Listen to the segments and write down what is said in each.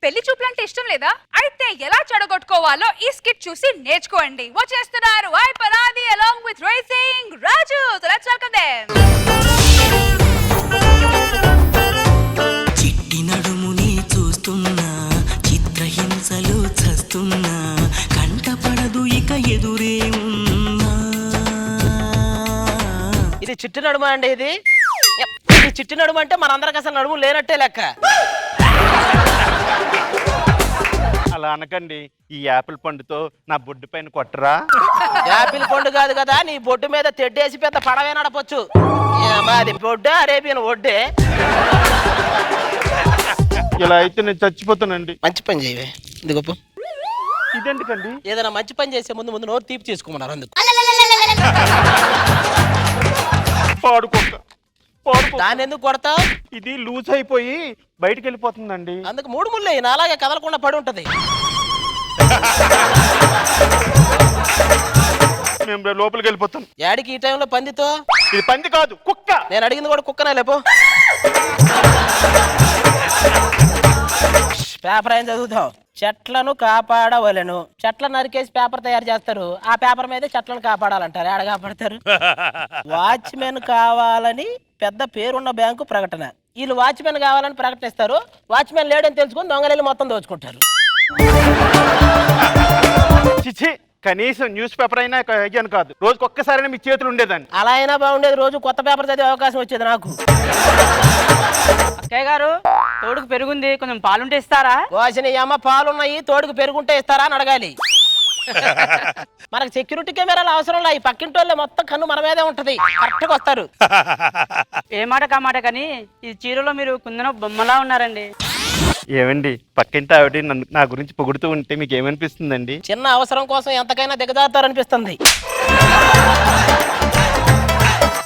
పెళ్లి చూపులంటే ఇష్టం లేదా? అయితే ఎలా చెడగొట్టుకోవాలో ఈ స్కిట్ చూసి నేర్చుకోండి. వచ్చేస్తున్నారు I పరాది along with Racing Raju. So let's welcome them. చిట్టి నడుముని చూస్తున్నా, చిత్రహింసలు చస్తున్నా, కంటపడదు ఇక ఎదురే ఉన్నా. ఇది చిట్టి నడుమ అండి. ఇది చిట్టి నడుమ అంటే మనందరికి అసలు నడుము లేనట్టే లెక్క. అలా అనకండి. ఈ యాపిల్ పండుతో నా బొడ్డు పైన కొట్టరా? యాపిల్ పండు కాదు కదా, నీ బొడ్డు మీద తెడ్డేసి పెద్ద పడవే నడపొచ్చు. అది బొడ్డే అరేబియన్ ఒడ్డే. ఇలా అయితే నేను చచ్చిపోతానండి. మంచి పని చేయవే. ఇది గొప్ప. ఇదెందుకండి? ఏదైనా మంచి పని చేసే ముందు ముందు నోరు తీపి చేసుకోమన్నారు అందుకు. పాడుకోక దాన్ని ఎందుకు కొడతావు? ఇది లూజ్ అయిపోయి బయటికి వెళ్ళిపోతుందండి. అందుకు 3 ముళ్ళు అయినా అలాగే కదలకుండా పడి ఉంటది. మేము లోపలికి వెళ్ళిపోతాం. యాడికి ఈ టైంలో పందితో? ఇది పంది కాదు, కుక్క. నేను అడిగింది కూడా కుక్కనే. లేపో. పేపర్ ఏం చదువుతావు? చెట్లను కాపాడవలను. చెట్లను నరికేసి పేపర్ తయారు చేస్తారు. ఆ పేపర్ మీద చెట్లను కాపాడాలంటారు. ఏడ కాపాడతారు? వాచ్మెన్ కావాలని పెద్ద పేరున్న బ్యాంకు ప్రకటన. వీళ్ళు వాచ్మెన్ కావాలని ప్రకటిస్తారు. వాచ్మెన్ లేడని తెలుసుకొని దొంగలు మొత్తం దోచుకుంటారు. చిచి, కనీసం న్యూస్ పేపర్ అయినా అయ్యాను కాదు. రోజుకి ఒక్కసారైనా మీ చేతులు ఉండేదాన్ని. అలా అయినా బాగుండేది. రోజు కొత్త పేపర్ చదివే అవకాశం వచ్చేది నాకు. అక్కయ్య గారు, తోడుకు పెరుగుంది, కొంచెం పాలుంటే ఇస్తారా? వాసిన అమ్మ పాలున్నాయి, తోడుకు పెరుగుంటే ఇస్తారా అని అడగాలి. మనకు సెక్యూరిటీ కెమెరాలు అవసరం లే. ఈ పక్కింటి వాళ్ళే మొత్తం కన్ను మన మీదే ఉంటది. కరెక్ట్గా వస్తారు. ఏ మాట కామాట కానీ ఈ చీరలో మీరు కుందన బొమ్మలా ఉన్నారండి. ఏమండి, పక్కింటి ఆవిడ నా గురించి పొగుడుతూ ఉంటే మీకు ఏమనిపిస్తుందండి? చిన్న అవసరం కోసం ఎంతకైనా దిగజారుతారనిపిస్తుంది.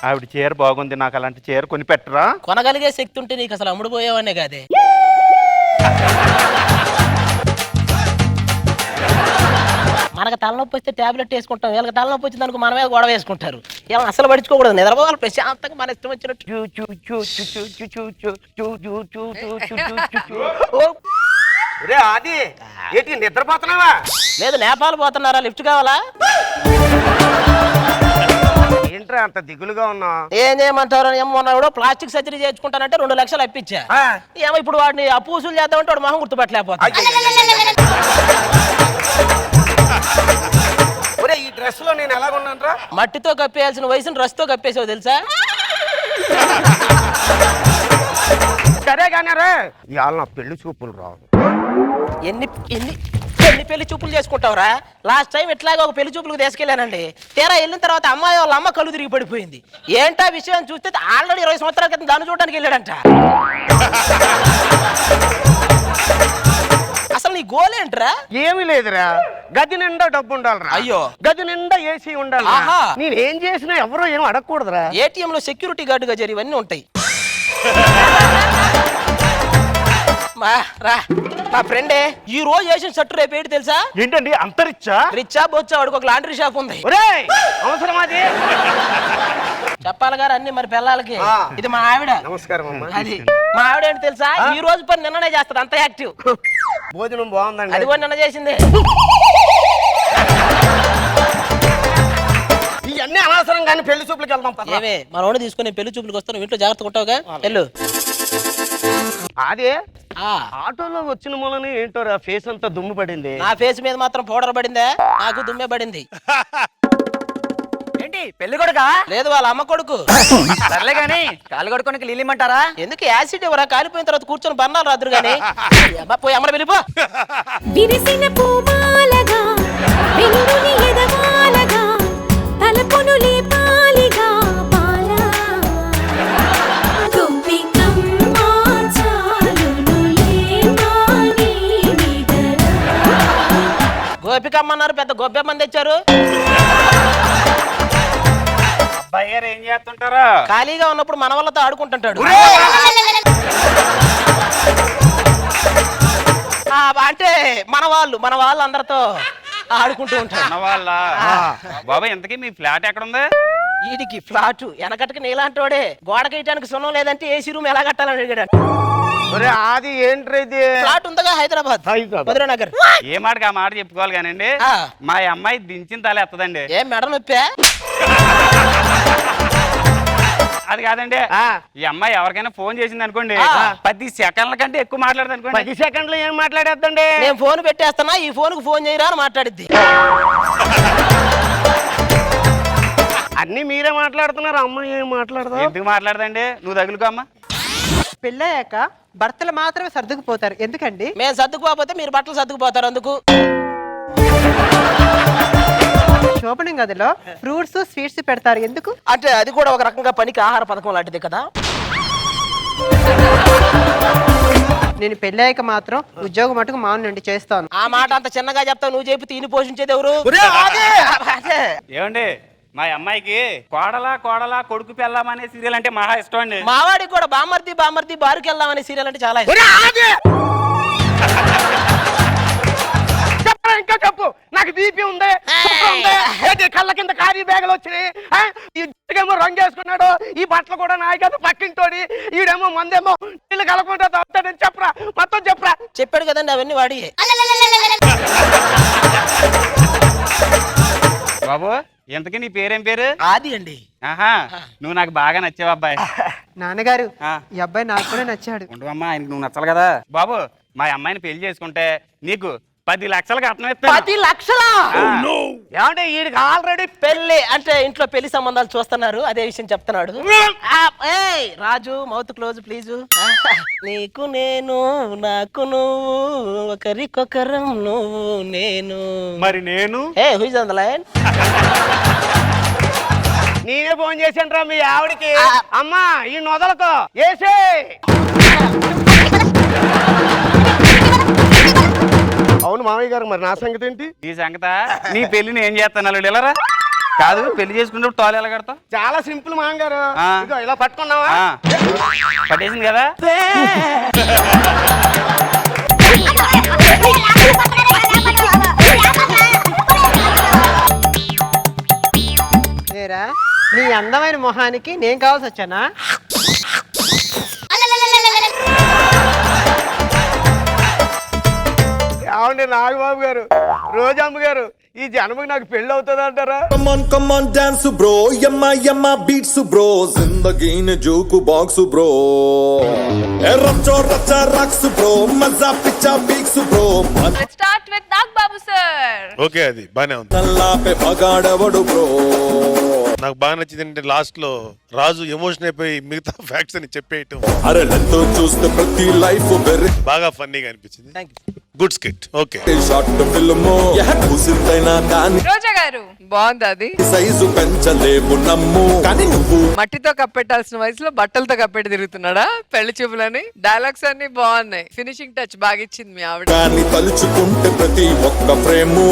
ఆవిడ చీర బాగుంది, నాకు అలాంటి చీర కొని పెట్టరా? కొనగలిగే శక్తి ఉంటే నీకు అసలు అమ్ముడుపోయేవాడినే కాదే. మనకు తలనొప్పి వస్తే టాబ్లెట్ వేసుకుంటాం. వీళ్ళకి తలనొప్పి వచ్చింది అనుకో మన మీద గొడవ వేసుకుంటారు. వీళ్ళని అసలు పడుచుకోకూడదు. నిద్రపోవాలి ప్రశాంతంగా మన ఇష్టం వచ్చినట్టు. అది ఏంటి నిద్రపోతున్నావా? లేదు, నేపాల్ పోతున్నారా? లిఫ్ట్ కావాలా? ఏంట్రా అంత దిగులుగా ఉన్నా? ఏం చేయమంటారు? ఏమన్నా కూడా ప్లాస్టిక్ సర్జరీ చేయించుకుంటానంటే 2 లక్షలు అప్పించా. ఏమో ఇప్పుడు వాడిని అప్పు వసూలు చేద్దామంటే వాడు మొహం గుర్తుపట్టలేకపోతా. ఈ డ్రెస్ లో నేను ఎలాగున్నాను? మట్టితో కప్పేయాల్సిన వయసును డ్రెస్ తో కప్పేసావు తెలుసా? సరే కానీ రే, ఇవాళ నా పెళ్లి చూపులు రావు. ఎన్ని ఎన్ని ఎన్ని పెళ్లి చూపులు చేసుకుంటావురా? లాస్ట్ టైం ఇట్లాగే ఒక పెళ్లి చూపులకు తీసుకెళ్ళానండి. తీరా వెళ్ళిన తర్వాత అమ్మాయి వాళ్ళ అమ్మ కళ్ళు తిరిగి పడిపోయింది. ఏంటా విషయం చూస్తే ఆల్రెడీ 20 సంవత్సరాల క్రితం దాన్ని చూడడానికి వెళ్ళాడంట. అసలు నీ గోల్ ఏంట్రా? ఏమీ లేదురా, గది నిండా డబ్బు ఉండాలిరా. అయ్యో, గది నిండా ఏసీ ఉండాలి. ఆహా. నేనేం చేసినా ఎవరో ఏం అడగకూడదురా. ఏటీఎం లో సెక్యూరిటీ గార్డుగా జరిగి ఇవన్నీ ఉంటాయి. మా ఫ్రెండే ఈ రోజు వేసిన షర్టు రేపు ఏంటి తెలుసా? ఏంటండి అంతరిచ్చా? రిచ్చా బొచ్చా? వాడికి ఒక లాండ్రీ షాప్ ఉంది. అవసరం అది చెప్పాలి గారు అన్ని మరి పిల్లలకి. ఇది మా ఆవిడ. నమస్కారం అమ్మా. అది మా ఆవిడ ఏంటి తెలుసా? ఈ రోజు పని నిన్ననే చేస్తుంది. అంత యాక్టివ్. భోజనం బాగుందండి. అది కూడా నిన్న చేసింది. ఇవన్నీ అనవసరం కానీ పెళ్లి చూపులకు వెళ్దాం. ఏమే మనోడు తీసుకుని పెళ్లి చూపులకు వస్తాను. ఇంట్లో జాగ్రత్తగా ఉంటావుగా? వెళ్ళు. అదే ఆటోలో వచ్చిన మూలని ఏంటో ఫేస్ అంతా దుమ్ము పడింది. నా ఫేస్ మీద మాత్రం పౌడర్ పడిందే, నాకు దుమ్మే పడింది. ఏంటి పెళ్లి కొడుకా? లేదు, వాళ్ళ అమ్మ కొడుకు. సర్లే గాని కాలు కొడుకోనికి లీలిమంటారా? ఎందుకు యాసిడ్ ఎవరా? కాలిపోయిన తర్వాత కూర్చొని బర్ణాలు రాదురు గాని. పోయి అమ్మని వెళ్ళిపో. విరిసిన పూమాలగా వెలుగుని ఎదవాలగా తలపును లేపాలిగా బాలా గొబ్బికమ్మ చాలునులే మాని నిదరా. గోపికమ్మన్నారు, పెద్ద గొబ్బెమ్మని తెచ్చారు. అబ్బాయి గారు ఏం చేస్తుంటారా? ఖాళీగా ఉన్నప్పుడు మన వాళ్ళతో ఆడుకుంటుంటాడు. అంటే మన వాళ్ళు అందరితో ఆడుకుంటూ ఉంటారు. వాళ్ళ బాబాయ్ ఎంతకీ మీ ఫ్లాట్ ఎక్కడ ఉంది? వీడికి ఫ్లాట్ వెనకటికి నీలాంటోడే. గోడకేయటానికి సున్నం లేదంటే ఏసీ రూమ్ ఎలా కట్టాలని అడిగాడు. ఒరే ఆది ఏంట్రా ఇది ఫ్లాట్ ఉందిగా హైదరాబాద్ మధురానగర్. ఏ మాటకి ఆ మాట చెప్పుకోవాలి కానండి ఆ. మా అమ్మాయి దించిన తల ఎత్తదండి. ఏం మెడ నొప్పా? అది కాదండి ఆ. ఈ అమ్మాయి ఎవరికైనా ఫోన్ చేసింది అనుకోండి 10 సెకండ్ల కంటే ఎక్కువ మాట్లాడదు అనుకోండి. 10 సెకండ్లు ఏం మాట్లాడేద్దండి నేను ఫోన్ పెట్టేస్తున్నా, ఈ ఫోన్ కు ఫోన్ చేయరా అని మాట్లాడిద్ది. అన్ని మీరే మాట్లాడుతున్నారు, అమ్మాయి ఏం మాట్లాడదా? ఎందుకు మాట్లాడదండి? నువ్వు తగులుకో అమ్మా. పెళ్ళయ్యాక భర్తలు మాత్రమే సర్దుకుపోతారు ఎందుకండి? మేము సర్దుకుపోతే మీరు బట్టలు సర్దుకుపోతారు అందుకు. శోభనం గదిలో ఫ్రూట్స్ స్వీట్స్ పెడతారు ఎందుకు? అంటే అది కూడా ఒక రకంగా పనికి ఆహార పథకం లాంటిది కదా. నేను పెళ్ళయ్యాక మాత్రం ఉద్యోగం మటుకు మానండి చేస్తాను. ఆ మాట అంత చిన్నగా చెప్తావు, నువ్వు చెప్పి తిని పోషించేది ఎవరు? అదే. ఏమండి మా అమ్మాయికి కోడలా కోడలా కొడుకు పెళ్ళాం అనే సీరియల్ అంటే మహా ఇష్టం అండి. మావాడికి కూడా బామర్ది బామర్ది బారుకి వెళ్దాం అనే సీరియల్ అంటే చాలా ఇష్టం. చెప్పరా ఇంకా చెప్పు. నాకు బీపీ ఉంది, షుగర్ ఉంది, ఏంటి కళ్ళ కింద ఖాళీ బ్యాగులు వచ్చినాయి. ఈ జుట్టుకేమో రంగు వేసుకున్నాడు, ఈ బట్టలు కూడా నాయకదు పక్కింటోడి, ఈడేమో మందేమో నీళ్ళు కలకుండా తాగుతాడని చెప్పరా, మొత్తం చెప్పరా. చెప్పాడు కదండి అవన్నీ వాడి. బాబు ఇంతకీ నీ పేరేం పేరు? ఆది అండి. ఆహా నువ్వు నాకు బాగా నచ్చావు అబ్బాయి. నాన్నగారు ఆ. ఈ అబ్బాయి నాకు కూడా నచ్చాడు. ఉండవమ్మా ఆయనకు నువ్వు నచ్చాలి కదా. బాబు మా అమ్మాయిని పెళ్లి చేసుకుంటే నీకు 10 లక్షలు కట్నం ఇస్తాను. 10 లక్షలా? ఏమంటే వీడికి ఆల్రెడీ పెళ్లి అంటే ఇంట్లో పెళ్లి సంబంధాలు చూస్తున్నారు, అదే విషయం చెప్తున్నాడు. ఏయ్, రాజు మౌత్ క్లోజ్ ప్లీజ్. నీకు నేను నాకు నువ్వు ఒకరికొకరం నువ్వు నేను. మరి నేను ఏ who is on the line? నేనే ఫోన్ చేశాను రా మీ ఆవిడకి. అమ్మా ఈ నొదలకు వేసే. అవును మామయ్య గారు, మరి నా సంగతి ఏంటి? నీ సంగత నీ పెళ్లిని ఏం చేస్తాను అల్లుడు వెళ్ళరా. కాదు పెళ్లి చేసుకుంటే తోలు ఎలా కడతావు? చాలా సింపుల్ మామగారు. ఆ. ఇదిగో ఇలా పట్టుకున్నావా? పట్టేసింది కదా. లేరా నీ అందమైన మొహానికి నేను కావాల్సి వచ్చానా? ఏమండి నాగబాబు గారు, రోజమ్మ గారు, ఈ జన్మకి నాకు పెళ్లి అవుతుంది అంటారా? come on dance bro yamma yamma beats bro zindagi ne joke box bro erracho racha rocks bro maza picha beats bro Let's start with Nagbabu sir. Okay అది బానే ఉంది. talla pe bagaadavadu bro నాకు బాగా నచ్చింది ఏంటంటే last లో రాజు emotion అయిపోయి మిగతా ఫ్యాక్ట్స్ అని చెప్పేయటం are lento చూస్తే ప్రతి లైఫ్ వెరీ బాగా ఫన్నీగా అనిపించింది. Good skit. Okay short film కూసిందైనా కానీ రోజా గారు బాగుంది అది. సైజు పెంచలేము నమ్ము కానీ నువ్వు మట్టితో కప్పెట్టాల్సిన వయసులో బట్టలతో కప్పెట్టి తిరుగుతున్నాడా పెళ్లి చూపులని. డైలాగ్స్ అన్ని బాగున్నాయి, ఫినిషింగ్ టచ్ బాగా ఇచ్చింది మీ ఆవిడ. కానీ తలుచుకుంటే ప్రతి ఒక్క ఫ్రేము